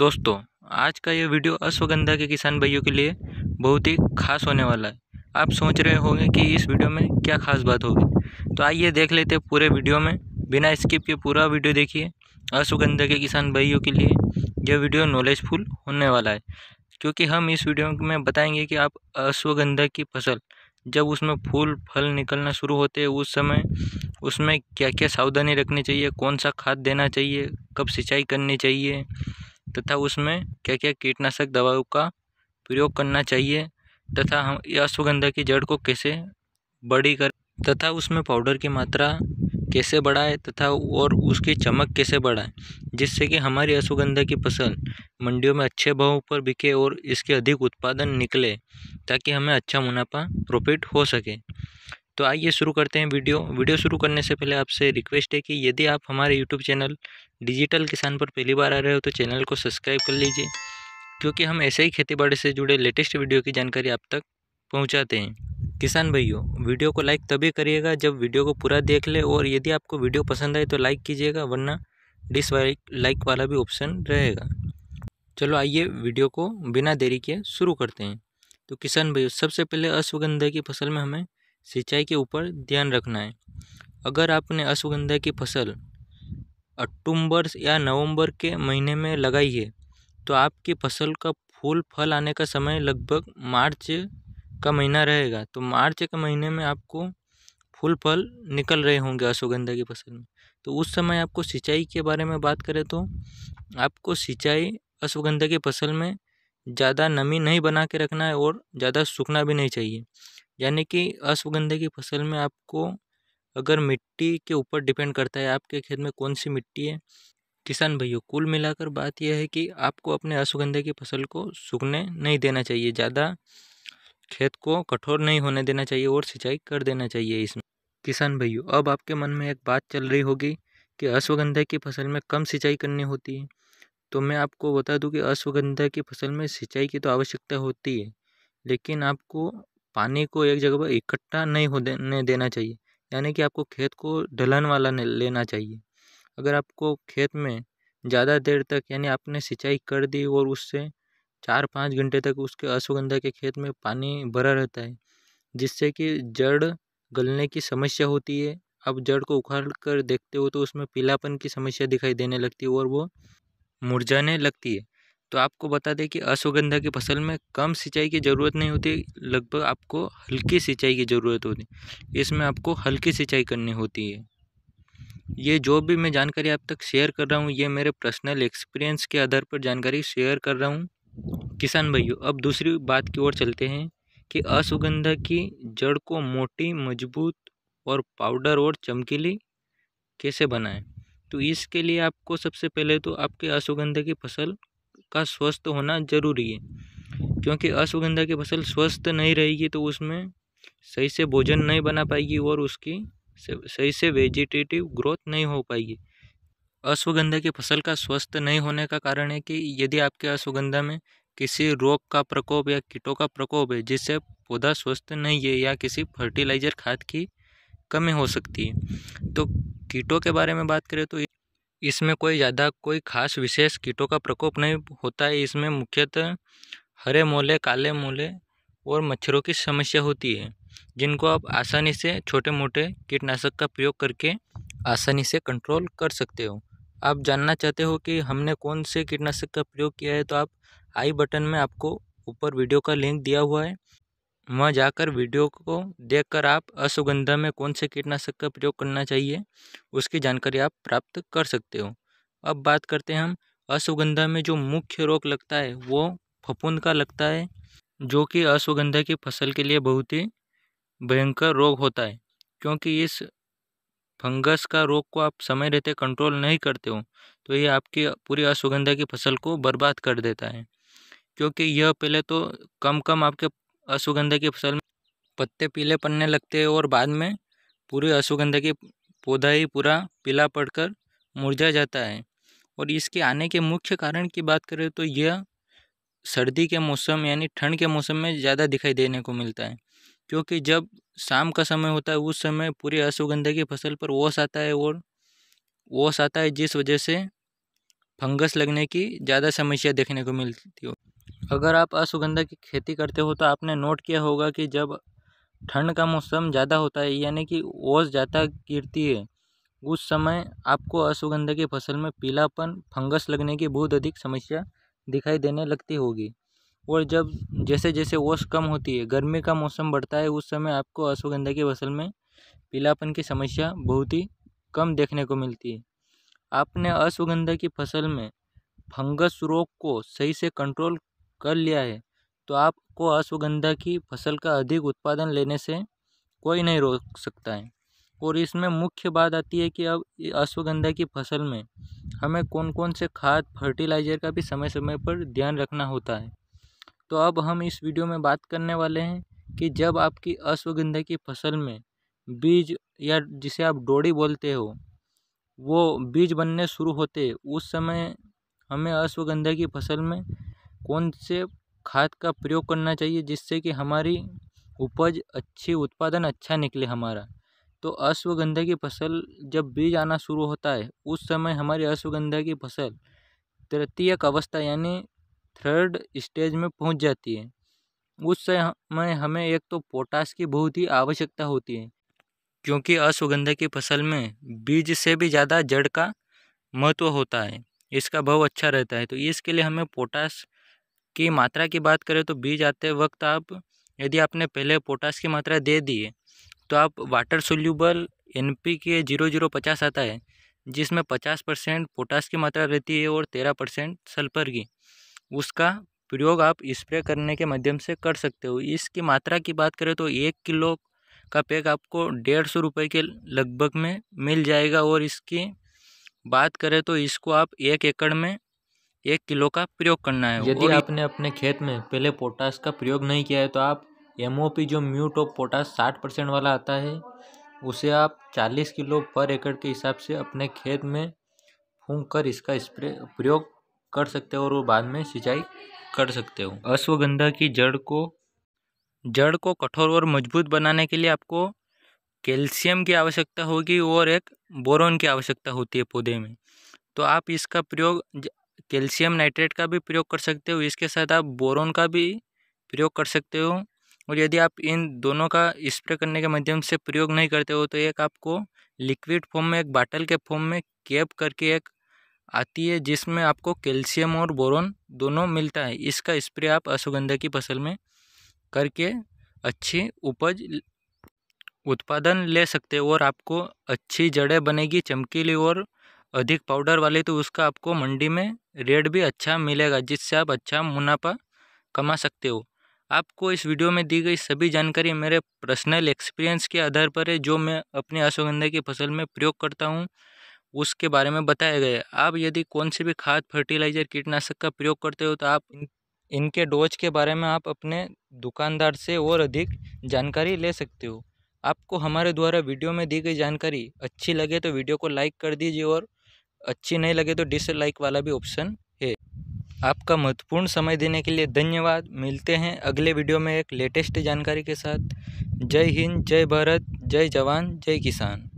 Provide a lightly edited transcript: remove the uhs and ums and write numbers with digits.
दोस्तों, आज का ये वीडियो अश्वगंधा के किसान भाइयों के लिए बहुत ही खास होने वाला है। आप सोच रहे होंगे कि इस वीडियो में क्या खास बात होगी, तो आइए देख लेते हैं पूरे वीडियो में। बिना स्किप के पूरा वीडियो देखिए। अश्वगंधा के किसान भाइयों के लिए यह वीडियो नॉलेजफुल होने वाला है, क्योंकि हम इस वीडियो में बताएंगे कि आप अश्वगंधा की फसल जब उसमें फूल फल निकलना शुरू होते हैं उस समय उसमें क्या क्या सावधानी रखनी चाहिए, कौन सा खाद देना चाहिए, कब सिंचाई करनी चाहिए तथा उसमें क्या क्या कीटनाशक दवाओं का प्रयोग करना चाहिए तथा हम अश्वगंधा की जड़ को कैसे बड़ी कर तथा उसमें पाउडर की मात्रा कैसे बढ़ाए तथा और उसकी चमक कैसे बढ़ाए, जिससे कि हमारी अश्वगंधा की फसल मंडियों में अच्छे भाव पर बिके और इसके अधिक उत्पादन निकले, ताकि हमें अच्छा मुनाफा प्रॉफिट हो सके। तो आइए शुरू करते हैं वीडियो शुरू करने से पहले आपसे रिक्वेस्ट है कि यदि आप हमारे यूट्यूब चैनल डिजिटल किसान पर पहली बार आ रहे हो तो चैनल को सब्सक्राइब कर लीजिए, क्योंकि हम ऐसे ही खेतीबाड़ी से जुड़े लेटेस्ट वीडियो की जानकारी आप तक पहुंचाते हैं। किसान भाइयों, वीडियो को लाइक तभी करिएगा जब वीडियो को पूरा देख ले, और यदि आपको वीडियो पसंद आए तो लाइक कीजिएगा, वरना डिसलाइक वाला भी ऑप्शन रहेगा। चलो आइए वीडियो को बिना देरी के शुरू करते हैं। तो किसान भाइयों, सबसे पहले अश्वगंधा की फसल में हमें सिंचाई के ऊपर ध्यान रखना है। अगर आपने अश्वगंधा की फसल अक्टूबर या नवंबर के महीने में लगाई है तो आपकी फसल का फूल फल आने का समय लगभग मार्च का महीना रहेगा। तो मार्च के महीने में आपको फूल फल निकल रहे होंगे अश्वगंधा की फसल में। तो उस समय आपको सिंचाई के बारे में बात करें तो आपको सिंचाई अश्वगंधा की फसल में ज़्यादा नमी नहीं बना के रखना है और ज़्यादा सूखना भी नहीं चाहिए। यानी कि अश्वगंधा की फसल में आपको, अगर मिट्टी के ऊपर डिपेंड करता है आपके खेत में कौन सी मिट्टी है। किसान भाइयों, कुल मिलाकर बात यह है कि आपको अपने अश्वगंधा की फसल को सूखने नहीं देना चाहिए, ज़्यादा खेत को कठोर नहीं होने देना चाहिए और सिंचाई कर देना चाहिए इसमें। किसान भाइयों, अब आपके मन में एक बात चल रही होगी कि अश्वगंधा की फसल में कम सिंचाई करनी होती है। तो मैं आपको बता दूं कि अश्वगंधा की फसल में सिंचाई की तो आवश्यकता होती है, लेकिन आपको पानी को एक जगह पर इकट्ठा नहीं होने देना चाहिए। यानी कि आपको खेत को ढलान वाला लेना चाहिए। अगर आपको खेत में ज़्यादा देर तक, यानी आपने सिंचाई कर दी और उससे 4-5 घंटे तक उसके अश्वगंधा के खेत में पानी भरा रहता है, जिससे कि जड़ गलने की समस्या होती है। अब जड़ को उखाड़ कर देखते हो तो उसमें पीलापन की समस्या दिखाई देने लगती है और वो मुरझाने लगती है। तो आपको बता दें कि अश्वगंधा की फसल में कम सिंचाई की ज़रूरत नहीं होती, लगभग आपको हल्की सिंचाई की ज़रूरत होती है। इसमें आपको हल्की सिंचाई करनी होती है। ये जो भी मैं जानकारी आप तक शेयर कर रहा हूँ, ये मेरे पर्सनल एक्सपीरियंस के आधार पर जानकारी शेयर कर रहा हूँ। किसान भाइयों, अब दूसरी बात की ओर चलते हैं कि अश्वगंधा की जड़ को मोटी, मजबूत और पाउडर और चमकीली कैसे बनाएं। तो इसके लिए आपको सबसे पहले तो आपके अश्वगंधा की फसल का स्वस्थ होना जरूरी है, क्योंकि अश्वगंधा की फसल स्वस्थ नहीं रहेगी तो उसमें सही से भोजन नहीं बना पाएगी और उसकी सही से वेजिटेटिव ग्रोथ नहीं हो पाएगी। अश्वगंधा की फसल का स्वस्थ नहीं होने का कारण है कि यदि आपके अश्वगंधा में किसी रोग का प्रकोप या कीटों का प्रकोप है जिससे पौधा स्वस्थ नहीं है, या किसी फर्टिलाइजर खाद की कमी हो सकती है। तो कीटों के बारे में बात करें तो इसमें कोई खास विशेष कीटों का प्रकोप नहीं होता है। इसमें मुख्यतः हरे मोले, काले मोले और मच्छरों की समस्या होती है, जिनको आप आसानी से छोटे मोटे कीटनाशक का प्रयोग करके आसानी से कंट्रोल कर सकते हो। आप जानना चाहते हो कि हमने कौन से कीटनाशक का प्रयोग किया है, तो आप आई बटन में आपको ऊपर वीडियो का लिंक दिया हुआ है, वहाँ जाकर वीडियो को देखकर आप अश्वगंधा में कौन से कीटनाशक का प्रयोग करना चाहिए उसकी जानकारी आप प्राप्त कर सकते हो। अब बात करते हैं हम अश्वगंधा में जो मुख्य रोग लगता है वो फफूंद का लगता है, जो कि अश्वगंधा की फसल के लिए बहुत ही भयंकर रोग होता है, क्योंकि इस फंगस का रोग को आप समय रहते कंट्रोल नहीं करते हो तो ये आपकी पूरी अश्वगंधा की फसल को बर्बाद कर देता है। क्योंकि यह पहले तो कम आपके अश्वगंधा की फसल में पत्ते पीले पड़ने लगते हैं और बाद में पूरे अश्वगंधा की पौधा ही पूरा पीला पड़कर मुरझा जाता है। और इसके आने के मुख्य कारण की बात करें तो यह सर्दी के मौसम यानी ठंड के मौसम में ज़्यादा दिखाई देने को मिलता है, क्योंकि जब शाम का समय होता है उस समय पूरी अश्वगंधा की फसल पर ओस आता है, और ओस आता है जिस वजह से फंगस लगने की ज़्यादा समस्या देखने को मिलती हो। अगर आप अश्वगंधा की खेती करते हो तो आपने नोट किया होगा कि जब ठंड का मौसम ज़्यादा होता है यानी कि ओस ज़्यादा गिरती है, उस समय आपको अश्वगंधा की फसल में पीलापन, फंगस लगने की बहुत अधिक समस्या दिखाई देने लगती होगी। और जब जैसे जैसे ओस कम होती है, गर्मी का मौसम बढ़ता है, उस समय आपको अश्वगंधा की फसल में पीलापन की समस्या बहुत ही कम देखने को मिलती है। आपने अश्वगंधा की फसल में फंगस रोग को सही से कंट्रोल कर लिया है तो आपको अश्वगंधा की फसल का अधिक उत्पादन लेने से कोई नहीं रोक सकता है। और इसमें मुख्य बात आती है कि अब अश्वगंधा की फसल में हमें कौन कौन से खाद, फर्टिलाइज़र का भी समय समय पर ध्यान रखना होता है। तो अब हम इस वीडियो में बात करने वाले हैं कि जब आपकी अश्वगंधा की फसल में बीज या जिसे आप डोडी बोलते हो वो बीज बनने शुरू होते हैं, उस समय हमें अश्वगंधा की फसल में कौन से खाद का प्रयोग करना चाहिए जिससे कि हमारी उपज अच्छी, उत्पादन अच्छा निकले हमारा। तो अश्वगंधा की फसल जब बीज आना शुरू होता है उस समय हमारी अश्वगंधा की फसल तृतीयक अवस्था यानी थर्ड स्टेज में पहुंच जाती है। उस समय हमें एक तो पोटास की बहुत ही आवश्यकता होती है, क्योंकि अश्वगंधा की फसल में बीज से भी ज़्यादा जड़ का महत्व होता है, इसका भाव अच्छा रहता है। तो इसके लिए हमें पोटास की मात्रा की बात करें तो बीज आते वक्त आप यदि आपने पहले पोटास की मात्रा दे दी है तो आप वाटर सोल्यूबल NPK 0050 आता है जिसमें 50% पोटास की मात्रा रहती है और 13% सल्फर की, उसका प्रयोग आप स्प्रे करने के माध्यम से कर सकते हो। इसकी मात्रा की बात करें तो 1 किलो का पैक आपको 150 रुपये के लगभग में मिल जाएगा। और इसकी बात करें तो इसको आप 1 एकड़ में 1 किलो का प्रयोग करना है। यदि आपने अपने खेत में पहले पोटास का प्रयोग नहीं किया है तो आप MOP जो म्यूट ऑफ पोटास 60% वाला आता है उसे आप 40 किलो पर एकड़ के हिसाब से अपने खेत में फूंक कर इसका स्प्रे प्रयोग कर सकते हो और वो बाद में सिंचाई कर सकते हो। अश्वगंधा की जड़ को कठोर और मजबूत बनाने के लिए आपको कैल्शियम की आवश्यकता होगी और एक बोरोन की आवश्यकता होती है पौधे में। तो आप इसका प्रयोग कैल्शियम नाइट्रेट का भी प्रयोग कर सकते हो, इसके साथ आप बोरोन का भी प्रयोग कर सकते हो। और यदि आप इन दोनों का स्प्रे करने के माध्यम से प्रयोग नहीं करते हो तो एक आपको लिक्विड फॉर्म में, एक बाटल के फॉर्म में कैप करके एक आती है जिसमें आपको कैल्शियम और बोरोन दोनों मिलता है। इसका स्प्रे आप अश्वगंधा की फसल में करके अच्छी उपज उत्पादन ले सकते हो और आपको अच्छी जड़ें बनेगी, चमकीली और अधिक पाउडर वाली, तो उसका आपको मंडी में रेट भी अच्छा मिलेगा जिससे आप अच्छा मुनाफा कमा सकते हो। आपको इस वीडियो में दी गई सभी जानकारी मेरे पर्सनल एक्सपीरियंस के आधार पर है, जो मैं अपनी अश्वगंधा की फसल में प्रयोग करता हूँ उसके बारे में बताया गया है। आप यदि कौन से भी खाद, फर्टिलाइज़र, कीटनाशक का प्रयोग करते हो तो आप इनके डोज के बारे में आप अपने दुकानदार से और अधिक जानकारी ले सकते हो। आपको हमारे द्वारा वीडियो में दी गई जानकारी अच्छी लगे तो वीडियो को लाइक कर दीजिए और अच्छी नहीं लगे तो डिसलाइक वाला भी ऑप्शन है। आपका महत्वपूर्ण समय देने के लिए धन्यवाद। मिलते हैं अगले वीडियो में एक लेटेस्ट जानकारी के साथ। जय हिंद, जय भारत, जय जवान, जय किसान।